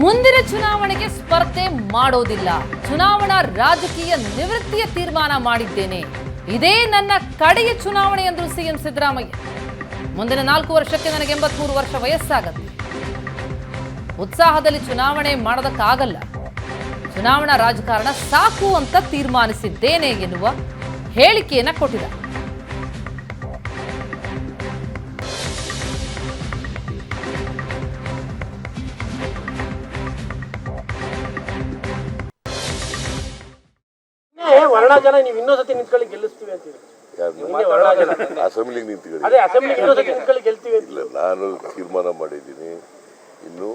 ಮುಂದಿನ ಚುನಾವಣೆಗೆ ಸ್ಪರ್ಧೆ ಮಾಡೋದಿಲ್ಲ. ಚುನಾವಣಾ ರಾಜಕೀಯ ನಿವೃತ್ತಿಯ ತೀರ್ಮಾನ ಮಾಡಿದ್ದೇನೆ. ಇದೇ ನನ್ನ ಕಡೆಯ ಚುನಾವಣೆ ಎಂದರು ಸಿಎಂ ಸಿದ್ದರಾಮಯ್ಯ. ಮುಂದಿನ 4 ವರ್ಷಕ್ಕೆ ನನಗೆ 83 ವರ್ಷ ವಯಸ್ಸಾಗತ್ತೆ. ಉತ್ಸಾಹದಲ್ಲಿ ಚುನಾವಣೆ ಮಾಡೋದಕ್ಕಾಗಲ್ಲ. ಚುನಾವಣಾ ರಾಜಕಾರಣ ಸಾಕು ಅಂತ ತೀರ್ಮಾನಿಸಿದ್ದೇನೆ ಎನ್ನುವ ಹೇಳಿಕೆಯನ್ನ ಕೊಟ್ಟಿದ್ದಾರೆ. ವರ್ಣ ಜನ ನೀವು ಇನ್ನೊಂದ್ಸತಿ ನಿಂತ್ಕೊಳ್ಳಿ ಗೆಲ್ಲಿಸ್ತೀವಿ ಅಂತೀವಿ. ಅಸೆಂಬ್ಲಿಗೆ ನಿಂತ್ಕೊಳ್ಳಿ. ಅದೇ ಅಸೆಂಬ್ಲಿ ಇನ್ನೊಂದ್ಸತಿ ನಿಂತ್ಕೊಳ್ಳಿ ಗೆಲ್ತೀವಿ ಅಂತ. ಇಲ್ಲ, ನಾನು ತೀರ್ಮಾನ ಮಾಡಿದ್ದೀನಿ, ಇನ್ನು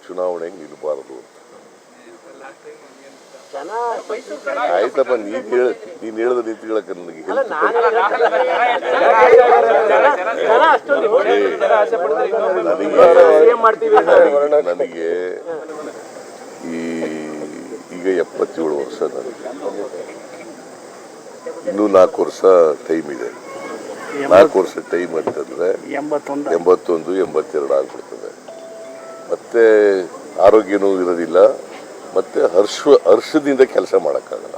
ಚುನಾವಣೆಗೆ ನಿಲ್ಬಾರದು ಅಂತ. ಜನ ಆಯ್ತಪ್ಪ, ನೀನ್ ಹೇಳ್ದ ನಿಂತ್ಕೊಳ್ಳಕ್ಕೆ ನನಗೆ ನನಗೆ ಈಗ 77 ವರ್ಷ. ನನಗೆ ಇನ್ನೂ 4 ವರ್ಷ ಟೈಮ್ ಇದೆ. 4 ವರ್ಷ ಟೈಮ್ ಅಂತಂದ್ರೆ 81, 82 ಆಗ್ಬಿಡ್ತದೆ. ಮತ್ತೆ ಆರೋಗ್ಯನೂ ಇರೋದಿಲ್ಲ, ಮತ್ತೆ ಹರ್ಷದಿಂದ ಕೆಲಸ ಮಾಡೋಕ್ಕಾಗಲ್ಲ.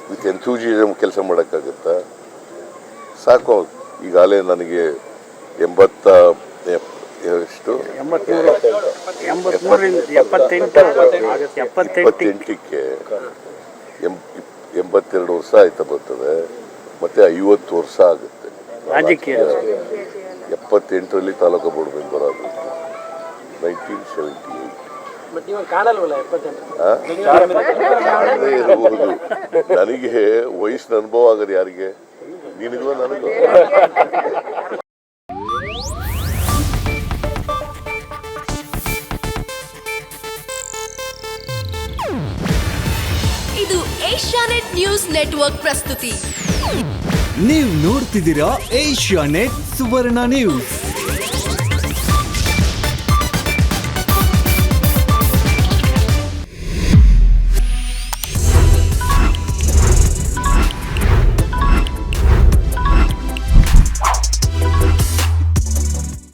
ವಿತ್ ಎಂಥೂಸಿಯಂ ಕೆಲಸ ಮಾಡೋಕ್ಕಾಗತ್ತಾ? ಸಾಕು. ಈಗಾಗಲೇ ನನಗೆ 78ಕ್ಕೆ 82 ವರ್ಷ ಆಯ್ತಾ ಬರ್ತದೆ. ಮತ್ತೆ 50 ವರ್ಷ ಆಗುತ್ತೆ. 78ರಲ್ಲಿ ತಾಲೂಕು ಬೋರ್ಡ್ ಮೆಂಬರ್ ಆಗುತ್ತೆ. 1978. ಅದೇ ಇರಬಹುದು. ನನಗೆ ವಯಸ್ಸಿನ ಅನುಭವ ಆಗದು ಯಾರಿಗೆ? ನಿನಗೋ ನನಗೋ. ಇದು ಏಷ್ಯಾನೆಟ್ ನ್ಯೂಸ್ ನೆಟ್ವರ್ಕ್ ಪ್ರಸ್ತುತಿ. ನೀವು ನೋಡ್ತಿದ್ದೀರಾ ಏಷ್ಯಾನೆಟ್ ಸುವರ್ಣ ನ್ಯೂಸ್.